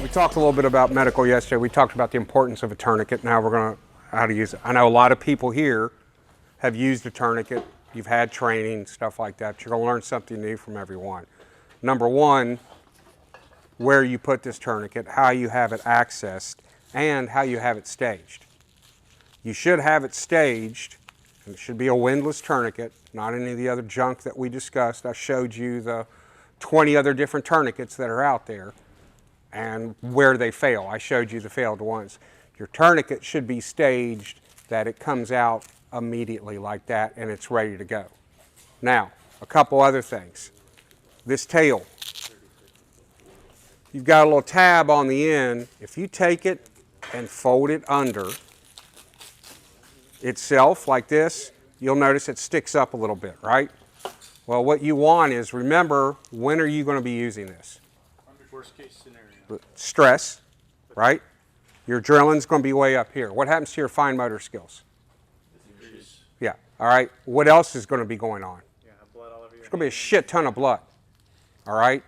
We talked a little bit about medical yesterday. We talked about the importance of a tourniquet. Now we're going to how to use it. I know a lot of people here have used a tourniquet. You've had training, stuff like that. You're going to learn something new from everyone. Number one, where you put this tourniquet, how you have it accessed, and how you have it staged. You should have it staged, and it should be a windlass tourniquet, not any of the other junk that we discussed. I showed you the 20 other different tourniquets that are out there and where they fail. I showed you the failed ones. Your tourniquet should be staged that it comes out immediately like that and it's ready to go. Now, a couple other things. This tail. You've got a little tab on the end. If you take it and fold it under itself like this, you'll notice it sticks up a little bit, right? Well, what you want is, remember, when are you going to be using this? Worst case scenario. Stress, right? Your adrenaline's going to be way up here. What happens to your fine motor skills? Yeah, all right. What else is going to be going on? Yeah, blood all over your There's going to be a shit ton of blood, all right?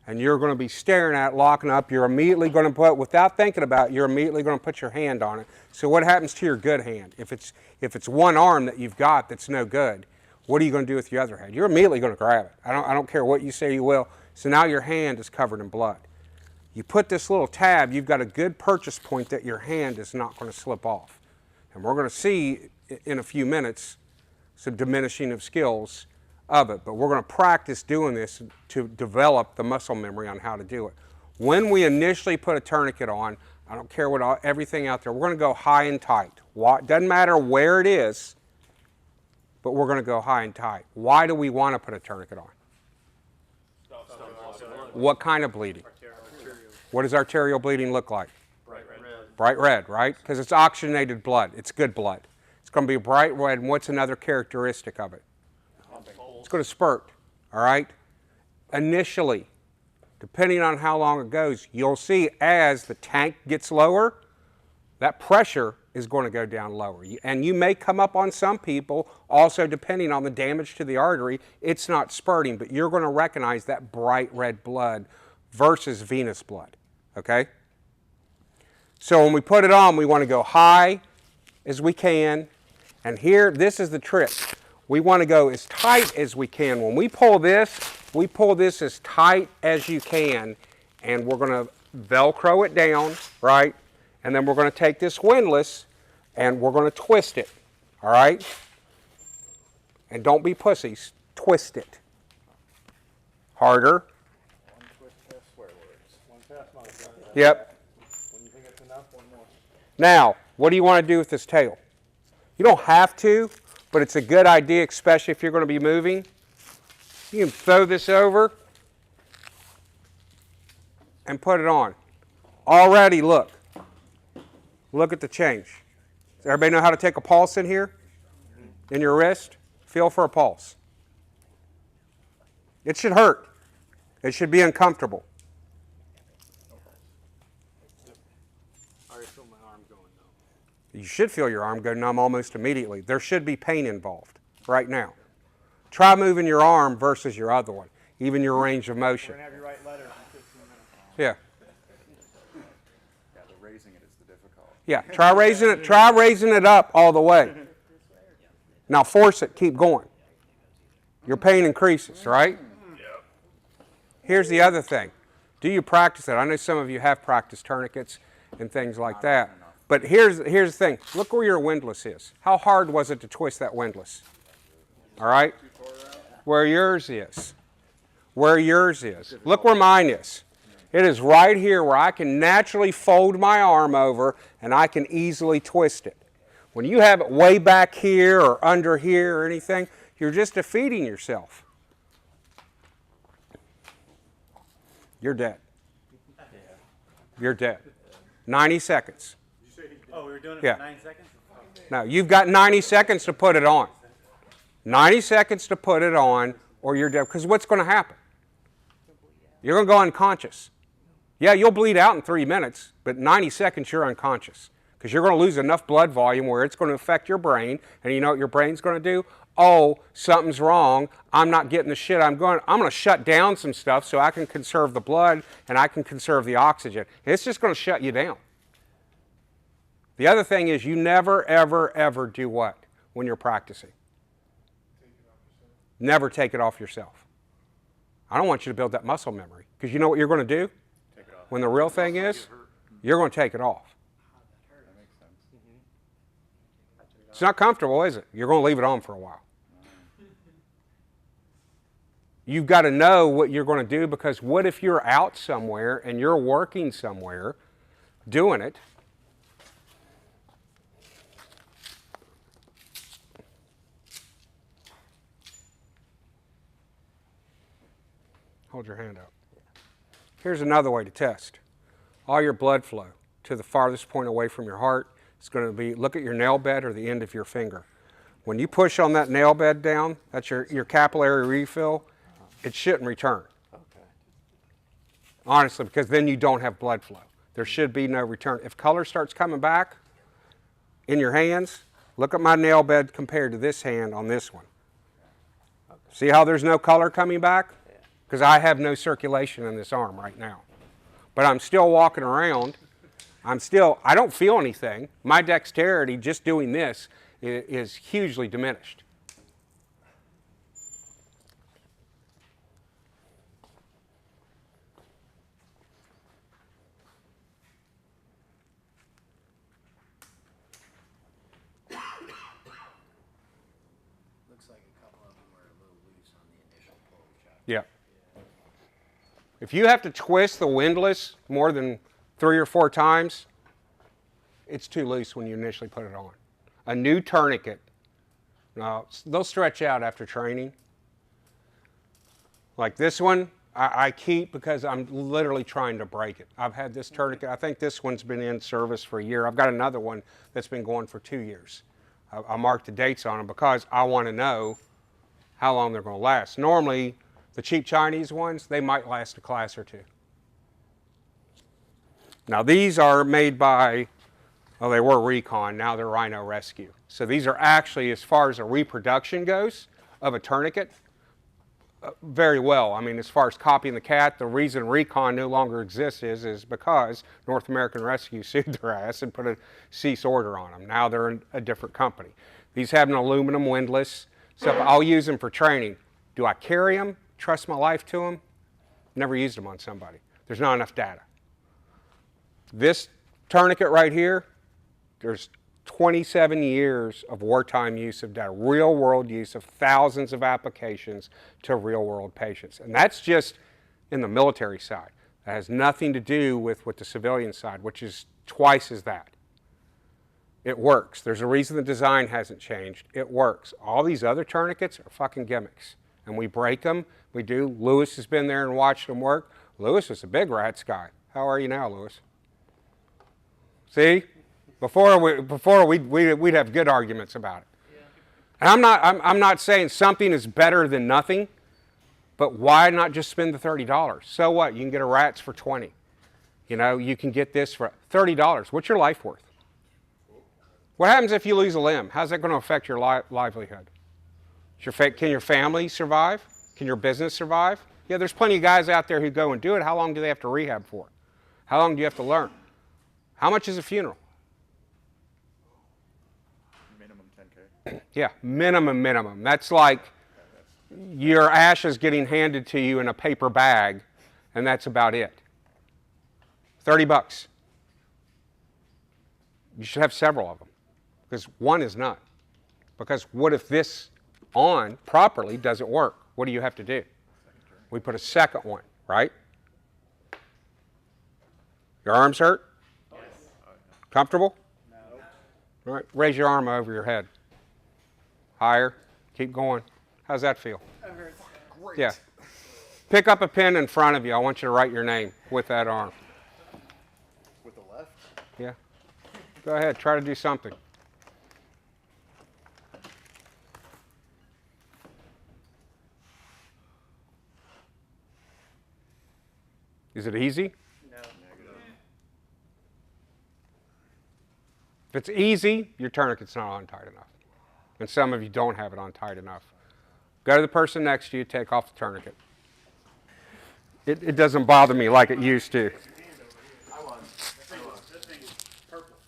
And you're going to be staring at it, locking up. You're immediately going to put, without thinking about it, you're immediately going to put your hand on it. So what happens to your good hand? If it's one arm that you've got that's no good, what are you going to do with your other hand? You're immediately going to grab it. I don't care what you say you will. So now your hand is covered in blood. You put this little tab, you've got a good purchase point that your hand is not going to slip off. And we're going to see in a few minutes some diminishing of skills of it. But we're going to practice doing this to develop the muscle memory on how to do it. When we initially put a tourniquet on, I don't care what everything out there, we're going to go high and tight. Doesn't matter where it is, but we're going to go high and tight. Why do we want to put a tourniquet on? What kind of bleeding? What does arterial bleeding look like? Bright red. Bright red, right? Because it's oxygenated blood. It's good blood. It's going to be bright red. And what's another characteristic of it? It's going to spurt, all right? Initially, depending on how long it goes, you'll see as the tank gets lower, that pressure is going to go down lower. And you may come up on some people, also depending on the damage to the artery, it's not spurting, but you're going to recognize that bright red blood versus venous blood. Okay? So when we put it on, we want to go high as we can. And here, this is the trick. We want to go as tight as we can. When we pull this as tight as you can, and we're going to Velcro it down, right? And then we're going to take this windlass and we're going to twist it, all right? And don't be pussies. Twist it. Harder. Yep. When you think it's enough, one more. Now, what do you want to do with this tail? You don't have to, but it's a good idea, especially if you're going to be moving. You can throw this over and put it on. Already, look. Look at the change. Does everybody know how to take a pulse in here? In your wrist? Feel for a pulse. It should hurt. It should be uncomfortable. You should feel your arm go numb almost immediately. There should be pain involved right now. Try moving your arm versus your other one, even your range of motion. We're going to have you write letters in 15 minutes. Yeah. Yeah, the raising it is the difficult. Yeah, try raising it up all the way. Now force it, keep going. Your pain increases, right? Here's the other thing. Do you practice it? I know some of you have practiced tourniquets and things like that. But here's the thing. Look where your windlass is. How hard was it to twist that windlass? All right? Where yours is. Where yours is. Look where mine is. It is right here where I can naturally fold my arm over and I can easily twist it. When you have it way back here or under here or anything, you're just defeating yourself. You're dead. You're dead. 90 seconds. Oh, we were doing it Yeah. for 9 seconds? Now, you've got 90 seconds to put it on. 90 seconds to put it on or you're dead. Because what's going to happen? You're going to go unconscious. Yeah, you'll bleed out in 3 minutes, but 90 seconds you're unconscious. because you're going to lose enough blood volume where it's going to affect your brain, and you know what your brain's going to do? Oh, something's wrong. I'm not getting the shit I'm going to shut down some stuff so I can conserve the blood and I can conserve the oxygen. It's just going to shut you down. The other thing is you never, ever, ever do what when you're practicing? Never take it off yourself. I don't want you to build that muscle memory, because you know what you're going to do? Take it off. When the real thing is, you're going to take it off. That makes sense. It's not comfortable, is it? You're going to leave it on for a while. You've got to know what you're going to do, because what if you're out somewhere and you're working somewhere doing it? Hold your hand out. Here's another way to test. All your blood flow to the farthest point away from your heart is going to be, look at your nail bed or the end of your finger. When you push on that nail bed down, that's your capillary refill, it shouldn't return. Okay. Honestly, because then you don't have blood flow. There should be no return. If color starts coming back in your hands, look at my nail bed compared to this hand on this one. Okay. See how there's no color coming back? Because I have no circulation in this arm right now. But I'm still walking around. I don't feel anything. My dexterity just doing this is hugely diminished. Looks like a couple of them were a little loose on the initial pull, Chuck. Yeah. If you have to twist the windlass more than 3 or 4 times, it's too loose when you initially put it on. A new tourniquet, they'll stretch out after training. Like this one, I keep because I'm literally trying to break it. I've had this tourniquet, I think this one's been in service for a year. I've got another one that's been going for 2 years. I marked the dates on them because I want to know how long they're going to last. Normally, the cheap Chinese ones, they might last a class or 2. Now these are made by, well, they were Recon, now they're Rhino Rescue. So these are actually, as far as a reproduction goes of a tourniquet, very well. I mean, as far as copying the cat, the reason Recon no longer exists is because North American Rescue sued their ass and put a cease order on them. Now they're a different company. These have an aluminum windlass, so I'll use them for training. Do I carry them? Trust my life to them? Never used them on somebody. There's not enough data. This tourniquet right here, there's 27 years of wartime use of data, real world use of thousands of applications to real world patients. And that's just in the military side. That has nothing to do with the civilian side, which is twice as that. It works. There's a reason the design hasn't changed. It works. All these other tourniquets are fucking gimmicks. And we break them. We do. Lewis has been there and watched them work. Lewis was a big rats guy. How are you now, Lewis? See? Before we'd have good arguments about it. Yeah. And I'm not saying something is better than nothing, but why not just spend the $30? So what? You can get a rats for $20. You know, you can get this for $30. What's your life worth? What happens if you lose a limb? How's that going to affect your livelihood? Can your family survive? Can your business survive? Yeah, there's plenty of guys out there who go and do it. How long do they have to rehab for? How long do you have to learn? How much is a funeral? Minimum 10K. Yeah, minimum. That's like your ashes getting handed to you in a paper bag, and that's about it. $30. You should have several of them, because one is none. Because what if this on properly doesn't work? What do you have to do? We put a second one, right? Your arms hurt? Yes. Comfortable? No. All right, raise your arm over your head. Higher. Keep going. How's that feel? That hurts. Great. Yeah. Pick up a pen in front of you. I want you to write your name with that arm. With the left? Yeah. Go ahead. Try to do something. Is it easy? No. Negative. If it's easy, your tourniquet's not on tight enough. And some of you don't have it on tight enough. Go to the person next to you, take off the tourniquet. It doesn't bother me like it used to.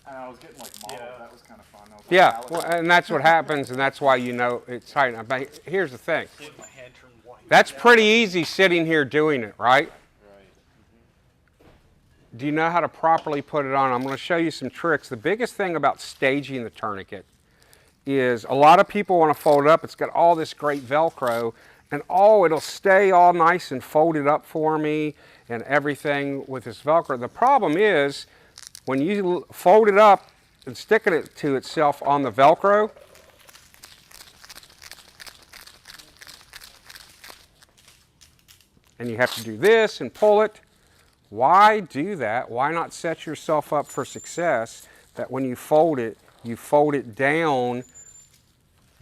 And I was getting like modeled. Yeah. That was kind of fun. I was like, Yeah, Alex, well, and that's what happens, and that's why you know it's tight enough. But here's the thing. My hand turned white. That's pretty easy sitting here doing it, right? Do you know how to properly put it on? I'm going to show you some tricks. The biggest thing about staging the tourniquet is a lot of people want to fold it up. It's got all this great Velcro, and it'll stay all nice and folded up for me and everything with this Velcro. The problem is when you fold it up and stick it to itself on the Velcro, and you have to do this and pull it. Why do that? Why not set yourself up for success that when you fold it down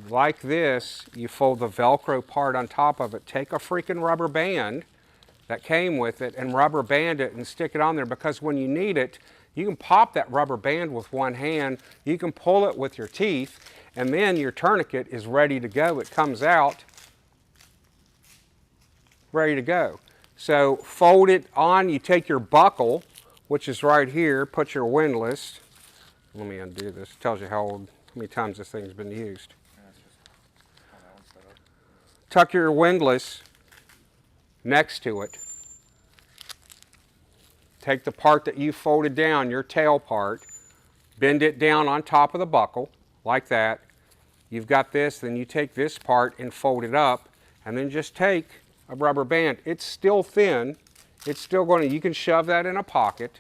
like this, you fold the Velcro part on top of it. Take a freaking rubber band that came with it and rubber band it and stick it on there, because when you need it, you can pop that rubber band with one hand, you can pull it with your teeth, and then your tourniquet is ready to go. It comes out ready to go. So fold it on, you take your buckle, which is right here, put your windlass. Let me undo this. It tells you how many times this thing's been used. yeah, it's just how that one's set up. Tuck your windlass next to it. Take the part that you folded down, your tail part, bend it down on top of the buckle, like that. You've got this, then you take this part and fold it up, and then just take a rubber band. It's still thin. It's still going to, you can shove that in a pocket.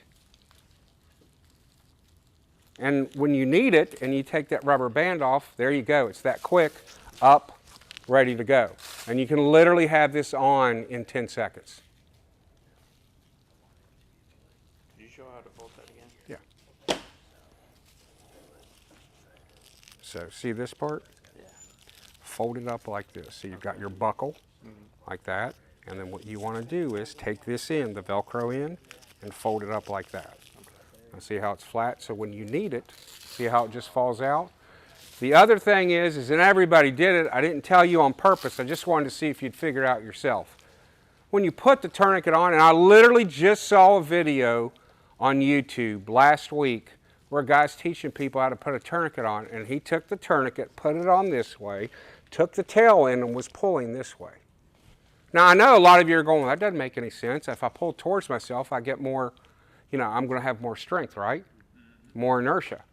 And when you need it and you take that rubber band off, there you go. It's that quick, up, ready to go. And you can literally have this on in 10 seconds. Did you show how to fold that again? Yeah. So see this part? Yeah. Fold it up like this. So you've got your buckle, like that. And then what you want to do is take this in, the Velcro in, and fold it up like that. Now see how it's flat? So when you need it, see how it just falls out? The other thing is and everybody did it, I didn't tell you on purpose, I just wanted to see if you'd figure it out yourself. When you put the tourniquet on, and I literally just saw a video on YouTube last week where a guy's teaching people how to put a tourniquet on, and he took the tourniquet, put it on this way, took the tail in and was pulling this way. Now I know a lot of you are going, well, that doesn't make any sense. If I pull towards myself, I get more, I'm going to have more strength, right? More inertia.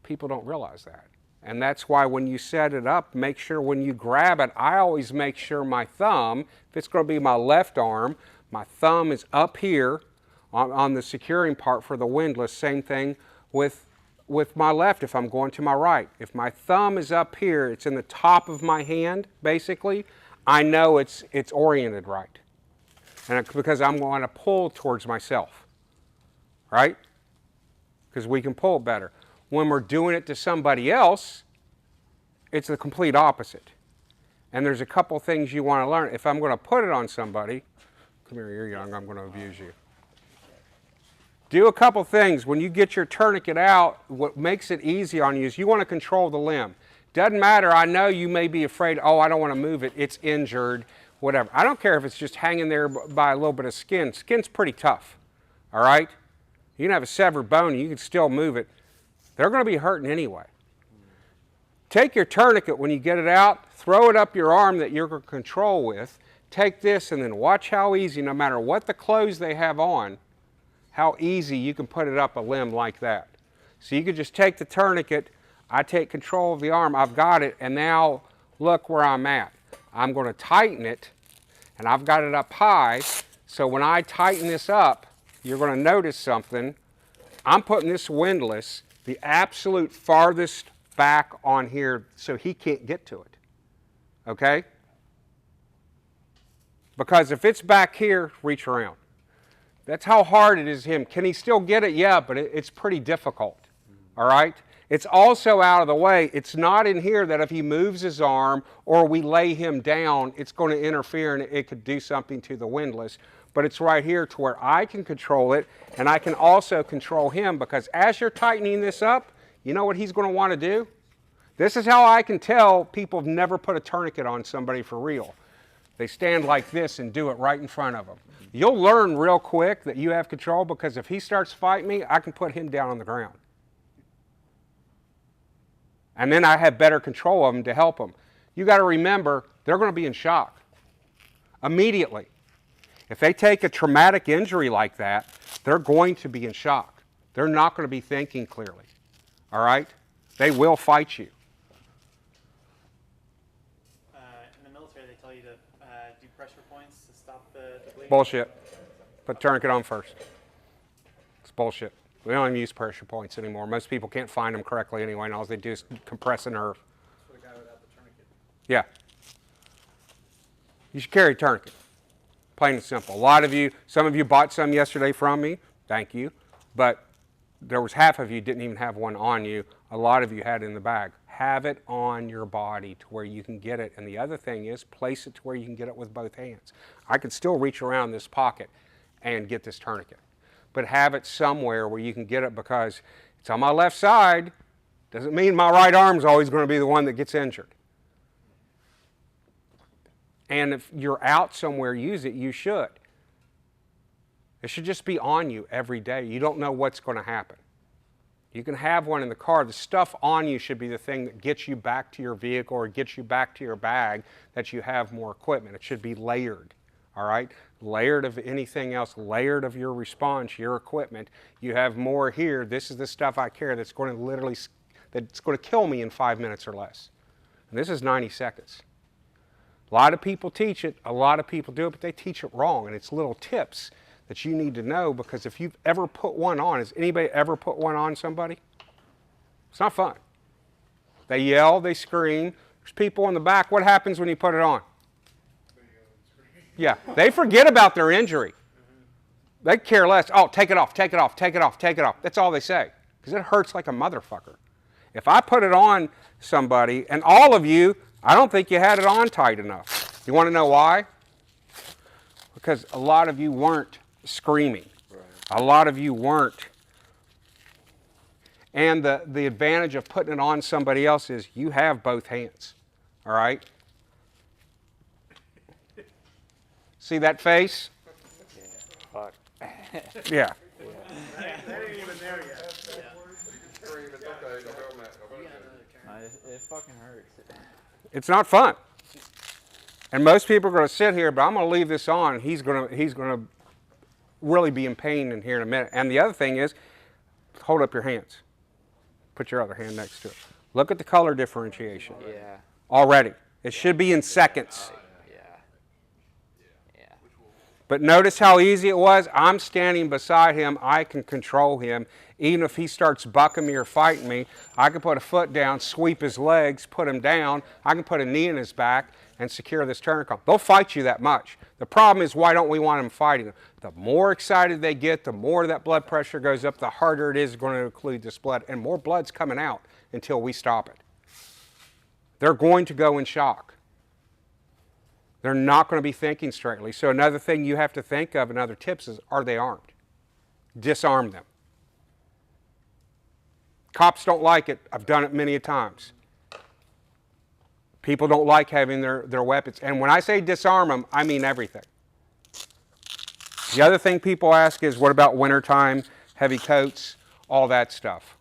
People don't realize that. And that's why when you set it up, make sure when you grab it, I always make sure my thumb, if it's going to be my left arm, my thumb is up here on the securing part for the windlass. Same thing with my left if I'm going to my right. If my thumb is up here, it's in the top of my hand, basically, I know it's oriented right. And it's because I'm going to pull towards myself, right? Because we can pull better. When we're doing it to somebody else, it's the complete opposite. And there's a couple things you want to learn. If I'm going to put it on somebody, come here, you're young, I'm going to abuse you. Do a couple things. When you get your tourniquet out, what makes it easy on you is you want to control the limb. Doesn't matter, I know you may be afraid, oh, I don't want to move it, it's injured, whatever. I don't care if it's just hanging there by a little bit of skin. Skin's pretty tough, all right? You can have a severed bone and you can still move it. They're going to be hurting anyway. Take your tourniquet when you get it out, throw it up your arm that you're going to control with, take this and then watch how easy, no matter what the clothes they have on, how easy you can put it up a limb like that. So you could just take the tourniquet, I take control of the arm, I've got it, and now look where I'm at. I'm going to tighten it, and I've got it up high, so when I tighten this up, you're going to notice something. I'm putting this windlass the absolute farthest back on here so he can't get to it, okay? Because if it's back here, reach around. That's how hard it is him. Can he still get it? Yeah, but it's pretty difficult, all right? It's also out of the way. It's not in here that if he moves his arm or we lay him down, it's going to interfere and it could do something to the windlass. but it's right here to where I can control it, and I can also control him, because as you're tightening this up, you know what he's going to want to do? This is how I can tell people have never put a tourniquet on somebody for real. They stand like this and do it right in front of them. You'll learn real quick that you have control, because if he starts fighting me, I can put him down on the ground. And then I have better control of him to help him. You got to remember, they're going to be in shock immediately. If they take a traumatic injury like that, they're going to be in shock. They're not going to be thinking clearly. All right? They will fight you. In the military, they tell you to do pressure points to stop the bleeding. Bullshit. Put tourniquet on first. It's bullshit. We don't even use pressure points anymore. Most people can't find them correctly anyway, and all they do is compress a nerve. For the guy without the tourniquet. Yeah. You should carry a tourniquet. Plain and simple. A lot of you, some of you bought some yesterday from me. Thank you. But there was half of you didn't even have one on you. A lot of you had it in the bag. Have it on your body to where you can get it. And the other thing is, place it to where you can get it with both hands. I could still reach around this pocket and get this tourniquet. But have it somewhere where you can get it, because it's on my left side. Doesn't mean my right arm's always going to be the one that gets injured. And if you're out somewhere, use it, you should. It should just be on you every day. You don't know what's going to happen. You can have one in the car. The stuff on you should be the thing that gets you back to your vehicle or gets you back to your bag, that you have more equipment. It should be layered, all right? Layered of anything else, layered of your response, your equipment. You have more here. This is the stuff I carry that's going to literally, that's going to kill me in 5 minutes or less. And this is 90 seconds. A lot of people teach it, a lot of people do it, but they teach it wrong. And it's little tips that you need to know, because if you've ever put one on, has anybody ever put one on somebody? It's not fun. They yell, they scream. There's people in the back. What happens when you put it on? Yeah, they forget about their injury. They care less. Oh, take it off, take it off, take it off, take it off. That's all they say, because it hurts like a motherfucker. If I put it on somebody, and all of you, I don't think you had it on tight enough. You want to know why? Because a lot of you weren't screaming. Right. A lot of you weren't. And the advantage of putting it on somebody else is you have both hands. All right? See that face? Fuck. Yeah. That ain't even there yet. It fucking hurts. It's not fun. And most people are going to sit here, but I'm going to leave this on. He's going to really be in pain in here in a minute. And the other thing is, hold up your hands. Put your other hand next to it. Look at the color differentiation. Yeah. Already. It should be in seconds. Yeah. Yeah. But notice how easy it was. I'm standing beside him. I can control him. Even if he starts bucking me or fighting me, I can put a foot down, sweep his legs, put him down. I can put a knee in his back and secure this tourniquet. They'll fight you that much. The problem is, why don't we want them fighting them? The more excited they get, the more that blood pressure goes up, the harder it is going to occlude this blood, and more blood's coming out until we stop it. They're going to go in shock. They're not going to be thinking straightly. So another thing you have to think of, and other tips is, are they armed? Disarm them. Cops don't like it. I've done it many a times. People don't like having their weapons. And when I say disarm them, I mean everything. The other thing people ask is, what about wintertime, heavy coats, all that stuff?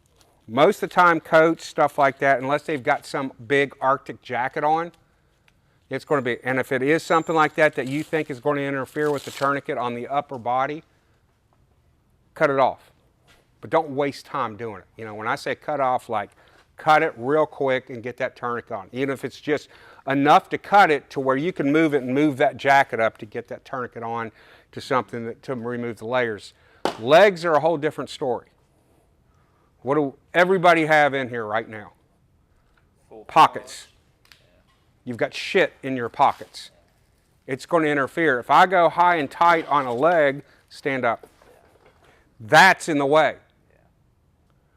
Most of the time, coats, stuff like that, unless they've got some big Arctic jacket on, it's going to be, and if it is something like that that you think is going to interfere with the tourniquet on the upper body, cut it off. But don't waste time doing it. You know, when I say cut off, like cut it real quick and get that tourniquet on. Even if it's just enough to cut it to where you can move it and move that jacket up to get that tourniquet on to something that, to remove the layers. Legs are a whole different story. What do everybody have in here right now? Pockets. You've got shit in your pockets. It's going to interfere. If I go high and tight on a leg, stand up. That's in the way.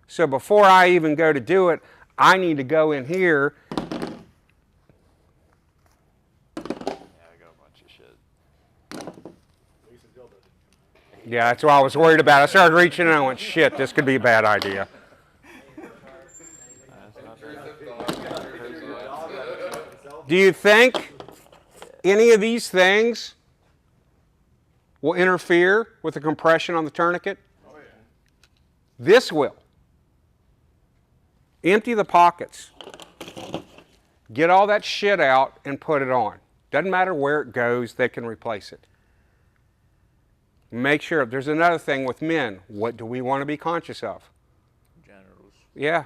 So before I even go to do it, I need to go in here. Yeah, I got a bunch of shit. Lisa, they'll Yeah, that's what I was worried about. I started reaching and I went, shit, this could be a bad idea. Do you think any of these things will interfere with the compression on the tourniquet? Oh, yeah. This will. Empty the pockets. Get all that shit out and put it on. Doesn't matter where it goes, they can replace it. Make sure. There's another thing with men. What do we want to be conscious of? Genitals. Yeah.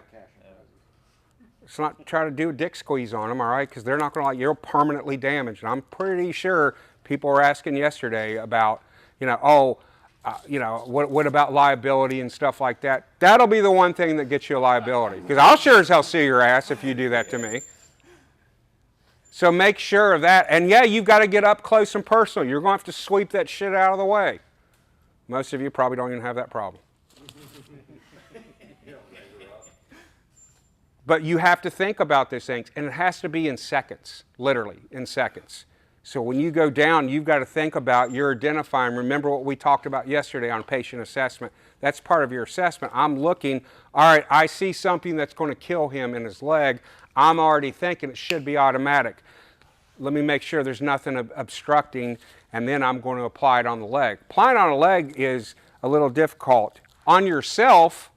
Let's not try to do a dick squeeze on them, all right? Because they're not going to like, you're permanently damaged. And I'm pretty sure people were asking yesterday about, what about liability and stuff like that? That'll be the one thing that gets you a liability. Because I'll sure as hell sue your ass if you do that to me. So make sure of that. And yeah, you've got to get up close and personal. You're going to have to sweep that shit out of the way. Most of you probably don't even have that problem. But you have to think about these things, and it has to be in seconds, literally in seconds. So when you go down, you've got to think about your identifying. Remember what we talked about yesterday on patient assessment. That's part of your assessment. I'm looking, all right, I see something that's going to kill him in his leg. I'm already thinking it should be automatic. Let me make sure there's nothing obstructing, and then I'm going to apply it on the leg. Applying on a leg is a little difficult. On yourself,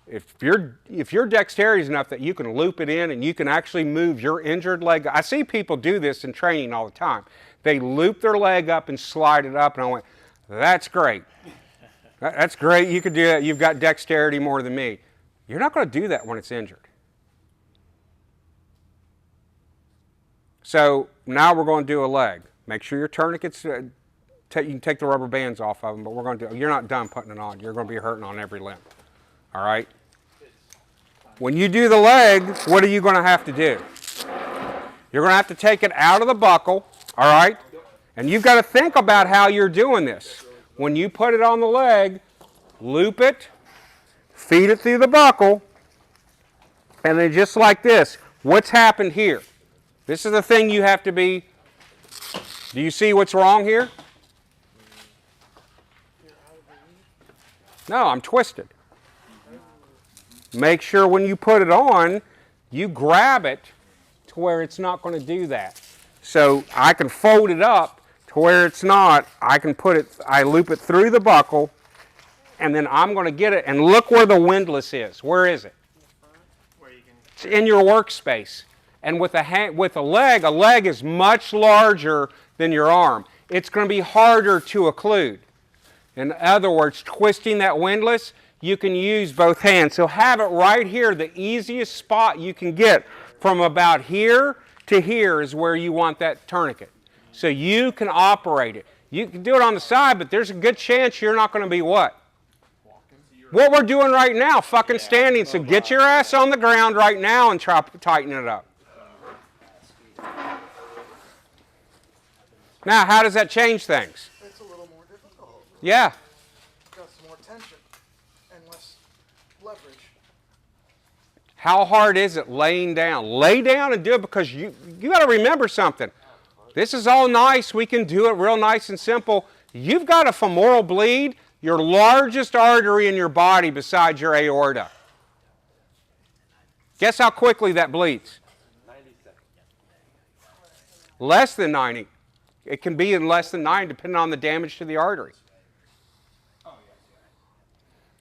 if your dexterity is enough that you can loop it in and you can actually move your injured leg. I see people do this in training all the time. They loop their leg up and slide it up, and I went, that's great. That's great. You could do that. You've got dexterity more than me. You're not going to do that when it's injured. So now we're going to do a leg. Make sure your tourniquets, you can take the rubber bands off of them, but we're going to do, you're not done putting it on. You're going to be hurting on every limb. All right? When you do the leg, what are you going to have to do? You're going to have to take it out of the buckle, all right? And you've got to think about how you're doing this. When you put it on the leg, loop it, feed it through the buckle, and then just like this. What's happened here? This is the thing you have to be. Do you see what's wrong here? No, I'm twisted. Make sure when you put it on, you grab it to where it's not going to do that. So I can fold it up to where it's not. I can put it, I loop it through the buckle, and then I'm going to get it. And look where the windlass is. Where is it? Where you can. It's in your workspace. And with a leg is much larger than your arm. It's going to be harder to occlude. In other words, twisting that windlass, you can use both hands. So have it right here, the easiest spot you can get. From about here to here is where you want that tourniquet. So you can operate it. You can do it on the side, but there's a good chance you're not going to be what? What we're doing right now, fucking standing. So get your ass on the ground right now and try to tighten it up. Now, how does that change things? It's a little more difficult. Yeah. Got some more tension and less leverage. How hard is it laying down? Lay down and do it, because you got to remember something. This is all nice. We can do it real nice and simple. You've got a femoral bleed, your largest artery in your body besides your aorta. Guess how quickly that bleeds? 90 seconds. Less than 90. It can be in less than 9 depending on the damage to the artery.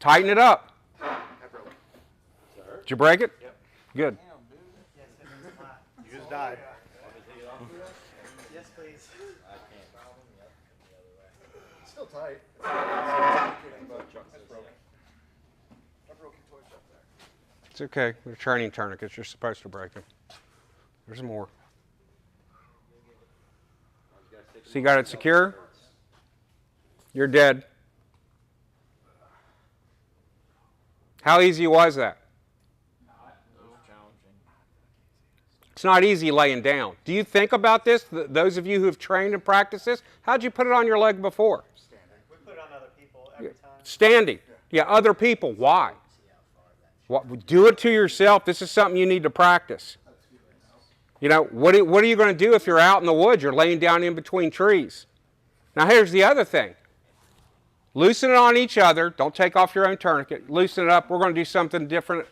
Tighten it up. Did you break it? Yep. Good. Yes, it is hot. You just died. Yes, please. It's still tight. It's okay. They're training tourniquets. You're supposed to break them. There's more. So you got it secure? You're dead. How easy was that? It's not easy laying down. Do you think about this? Those of you who have trained and practiced this, how'd you put it on your leg before? We put it on other people every time. Standing. Yeah, other people. Why? Do it to yourself. This is something you need to practice. You know, what are you going to do if you're out in the woods? You're laying down in between trees. Now, here's the other thing. Loosen it on each other. Don't take off your own tourniquet. Loosen it up. We're going to do something different.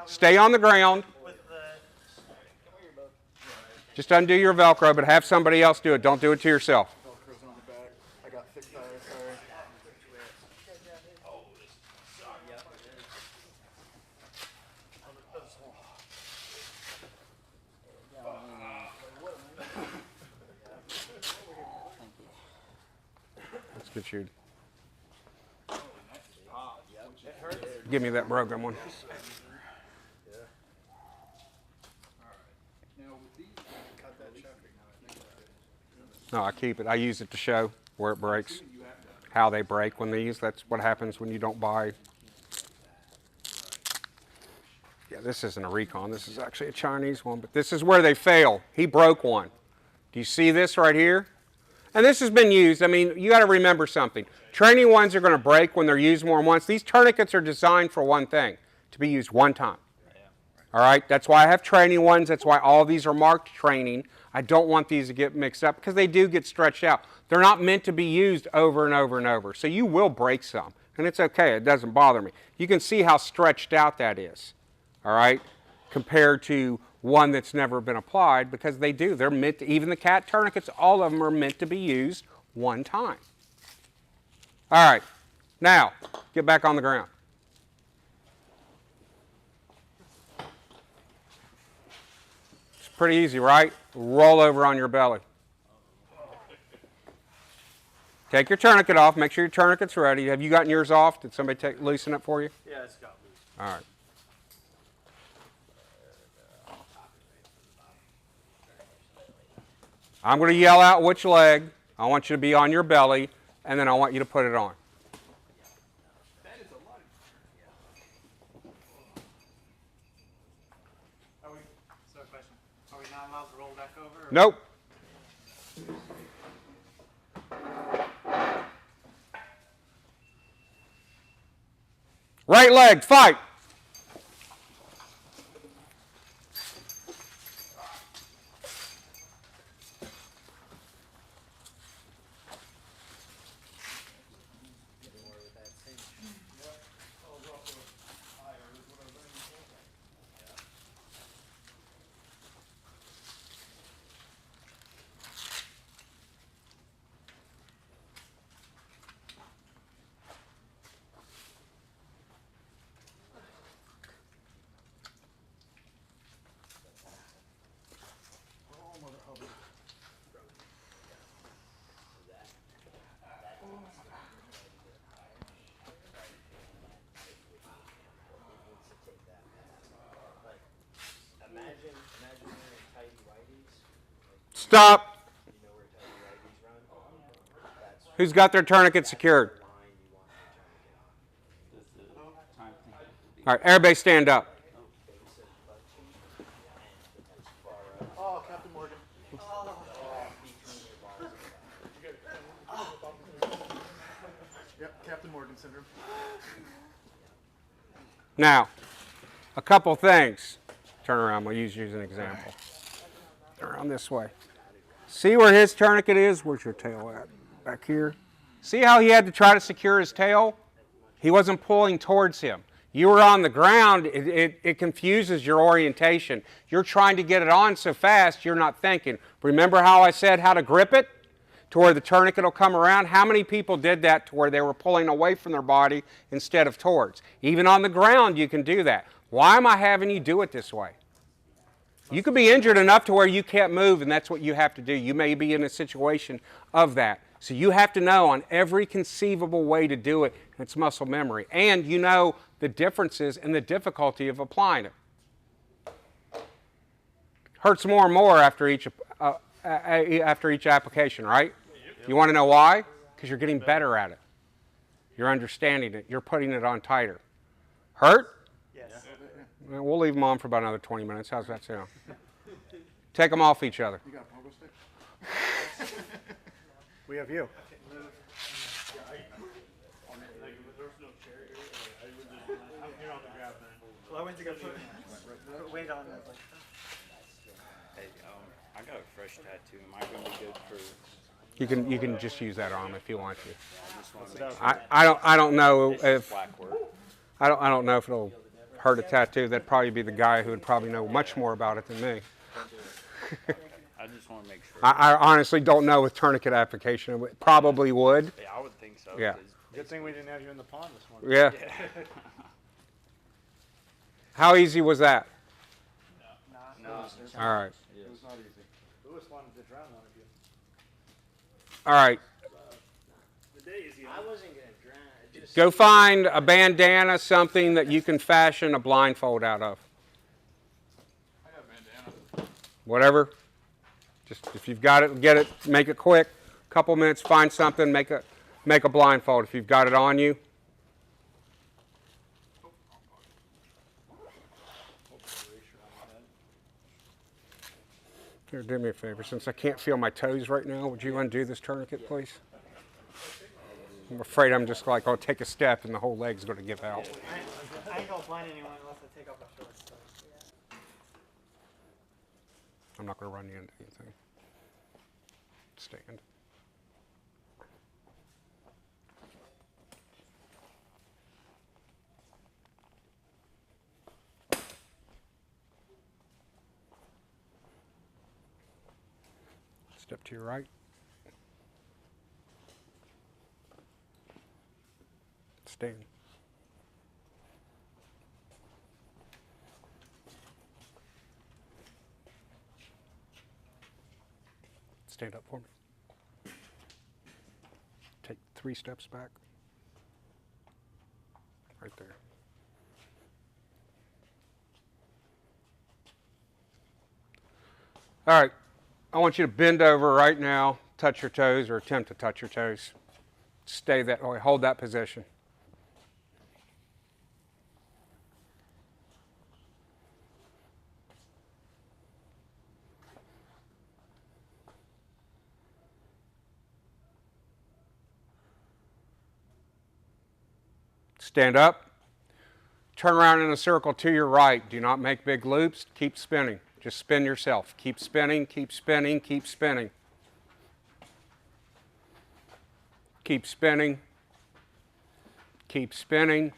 Stay on the ground. With the Just undo your Velcro, but have somebody else do it. Don't do it to yourself. Velcro's on the back. I got thick thighs, sorry. Let's get you. Give me that broken one. No, I keep it. I use it to show where it breaks, how they break when these. That's what happens when you don't buy. Yeah, this isn't a Recon. This is actually a Chinese one, but this is where they fail. He broke one. Do you see this right here? And this has been used. I mean, you got to remember something. Training ones are going to break when they're used more than once. These tourniquets are designed for one thing, to be used one time. All right? That's why I have training ones. That's why all of these are marked training. I don't want these to get mixed up because they do get stretched out. They're not meant to be used over and over and over. So you will break some, and it's okay. It doesn't bother me. You can see how stretched out that is, all right, compared to one that's never been applied, because they do. They're meant to, even the cat tourniquets, all of them are meant to be used one time. All right, now get back on the ground. It's pretty easy, right? Roll over on your belly. Take your tourniquet off. Make sure your tourniquet's ready. Have you gotten yours off? Did somebody loosen it for you? yeah, it's got loose. All right. I'm going to yell out which leg. I want you to be on your belly, and then I want you to put it on. Are we? So, question: are we not allowed to roll back over? Or? Nope. Right leg, fight. Imagine wearing tighty whities. Stop. You know where tighty whities run? That's the Who's got their tourniquet secured? line you want your tourniquet on. All right, everybody stand up. Oh, Captain Morgan. Yep, Captain Morgan syndrome. Now, a couple things. Turn around. We'll use you as an example. Turn around this way. See where his tourniquet is? Where's your tail at? Back here. See how he had to try to secure his tail? He wasn't pulling towards him. You were on the ground. It confuses your orientation. You're trying to get it on so fast, you're not thinking. Remember how I said how to grip it? To where the tourniquet will come around? How many people did that to where they were pulling away from their body instead of towards? Even on the ground, you can do that. Why am I having you do it this way? You could be injured enough to where you can't move, and that's what you have to do. You may be in a situation of that. So you have to know on every conceivable way to do it. It's muscle memory. And you know the differences and the difficulty of applying it. Hurts more and more after each application, right? You want to know why? Because you're getting better at it. You're understanding it. You're putting it on tighter. Hurt? Yes. Well, we'll leave them on for about another 20 minutes. How's that sound? Take them off each other. You got a pogo stick? We have you. Well, I went to go put weight on it. Hey, I got a fresh tattoo. Am I going to be good for You can just use that arm if you want to. I just want to make sure. I don't know This is if black work. I don't know if it'll hurt a tattoo. That'd probably be the guy who would probably know much more about it than me. I just want to make sure. I honestly don't know with tourniquet application. It probably would. Yeah, I would think so. Yeah. 'cause Good thing we didn't have you in the pond this morning. Yeah. How easy was that? No, All right. It was not easy. Lewis wanted to drown one of you. All right. The day is I wasn't gonna drown, I just. Go find a bandana, something that you can fashion a blindfold out of. I got a bandana. Whatever. Just if you've got it, get it, make it quick. Couple minutes, find something, make a blindfold if you've got it on you. Here, do me a favor. Since I can't feel my toes right now, would you undo this tourniquet, please? I'm afraid I'm just like, I'll take a step and the whole leg's going to give out. I ain't gonna blind anyone unless I take off my shorts. So, yeah. I'm not going to run you into anything. Stand. Step to your right. Stand. Stand up for me. Take 3 steps back. Right there. All right. I want you to bend over right now, touch your toes, or attempt to touch your toes. Stay that way. Hold that position. Stand up. Turn around in a circle to your right. Do not make big loops. Keep spinning. Just spin yourself. Keep spinning, keep spinning, keep spinning. Keep spinning. Keep spinning.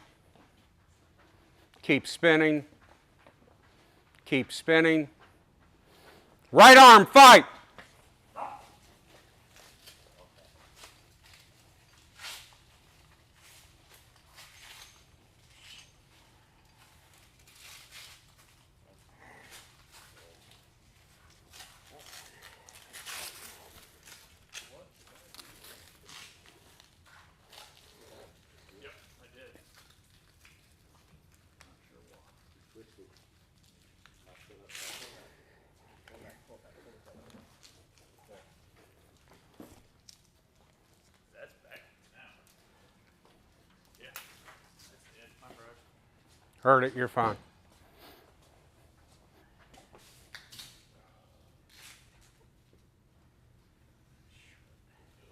Keep spinning. Keep spinning. Right arm, fight! Heard it, you're fine.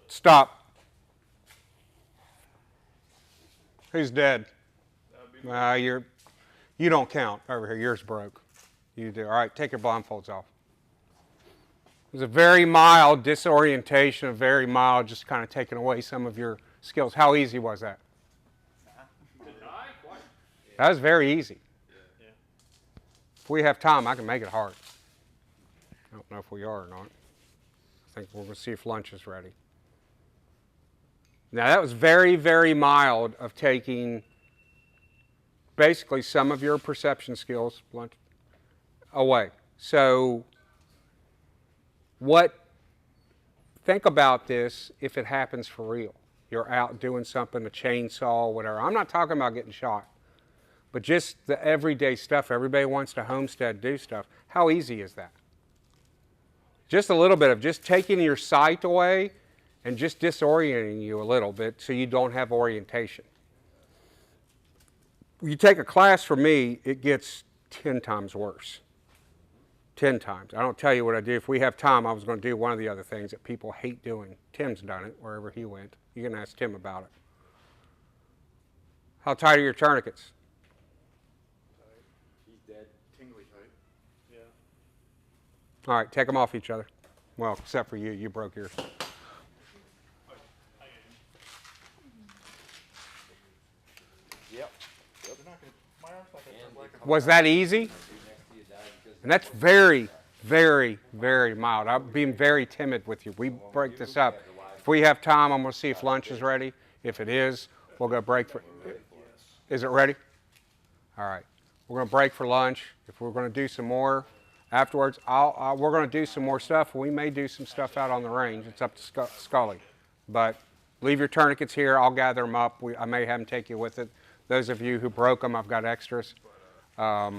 Stop. Who's dead? You don't count over here. Yours broke. You do. All right, take your blindfolds off. It was a very mild disorientation, a very mild, just kind of taking away some of your skills. How easy was that? That was very easy. If we have time, I can make it hard. I don't know if we are or not. I think we're going to see if lunch is ready. Now, that was very, very mild of taking basically some of your perception skills away. So, think about this if it happens for real. You're out doing something, a chainsaw, whatever. I'm not talking about getting shot. But just the everyday stuff, everybody wants to homestead, do stuff. How easy is that? Just a little bit of just taking your sight away and just disorienting you a little bit so you don't have orientation. You take a class from me, it gets 10 times worse. 10 times. I don't tell you what I do. If we have time, I was going to do one of the other things that people hate doing. Tim's done it wherever he went. You can ask Tim about it. How tight are your tourniquets? He's dead. Tingly tight. All right, take them off each other. Well, except for you. You broke yours. Was that easy? And that's very, very, very mild. I'm being very timid with you. We break this up. If we have time, I'm going to see if lunch is ready. If it is, we'll go break for. Is it ready? All right. We're going to break for lunch. If we're going to do some more afterwards, we're going to do some more stuff. We may do some stuff out on the range. It's up to Scully. But leave your tourniquets here. I'll gather them up. I may have them take you with it. Those of you who broke them, I've got extras. But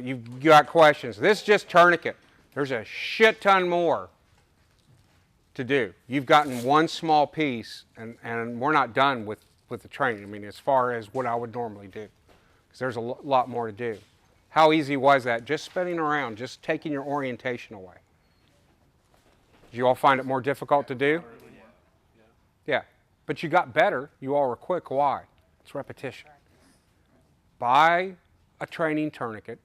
you've got questions. This is just tourniquet. There's a shit ton more to do. You've gotten one small piece, and we're not done with the training. I mean, as far as what I would normally do, because there's a lot more to do. How easy was that? Just spinning around, just taking your orientation away. Did you all find it more difficult to do? Yeah. But you got better. You all were quick. Why? It's repetition. Buy a training tourniquet.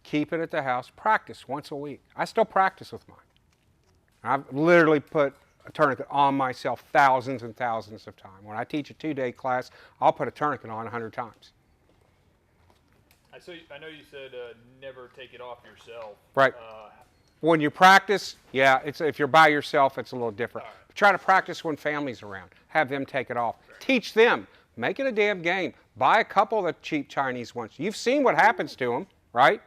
Keep it at the house. Practice once a week. I still practice with mine. I've literally put a tourniquet on myself thousands and thousands of times. When I teach a 2-day class, I'll put a tourniquet on 100 times. I know you said never take it off yourself. Right. When you practice, yeah, if you're by yourself, it's a little different. Right. But try to practice when family's around. Have them take it off. Right. Teach them. Make it a damn game. Buy a couple of the cheap Chinese ones. You've seen what happens to them, right?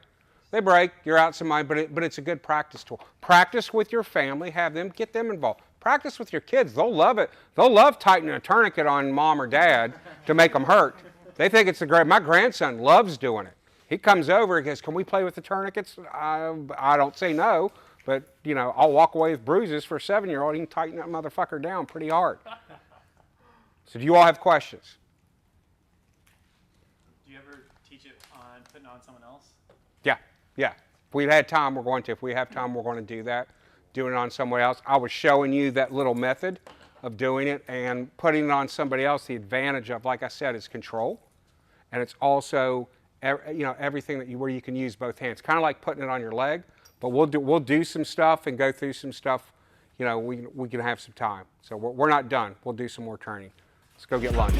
They break, you're out some money, but it's a good practice tool. Practice with your family, get them involved. Practice with your kids, they'll love it. They'll love tightening a tourniquet on mom or dad to make them hurt. They think it's my grandson loves doing it. He comes over, he goes, can we play with the tourniquets? I don't say no, but I'll walk away with bruises for a 7-year-old. He can tighten that motherfucker down pretty hard. So do you all have questions? Do you ever teach it on putting on someone else? Yeah. If we had time, we're going to. If we have time, we're going to do that. Doing it on somebody else. I was showing you that little method of doing it and putting it on somebody else. The advantage of, like I said, is control. And it's also, everything where you can use both hands. Kind of like putting it on your leg. But we'll do some stuff and go through some stuff. We can have some time. So we're not done. We'll do some more training. Let's go get lunch.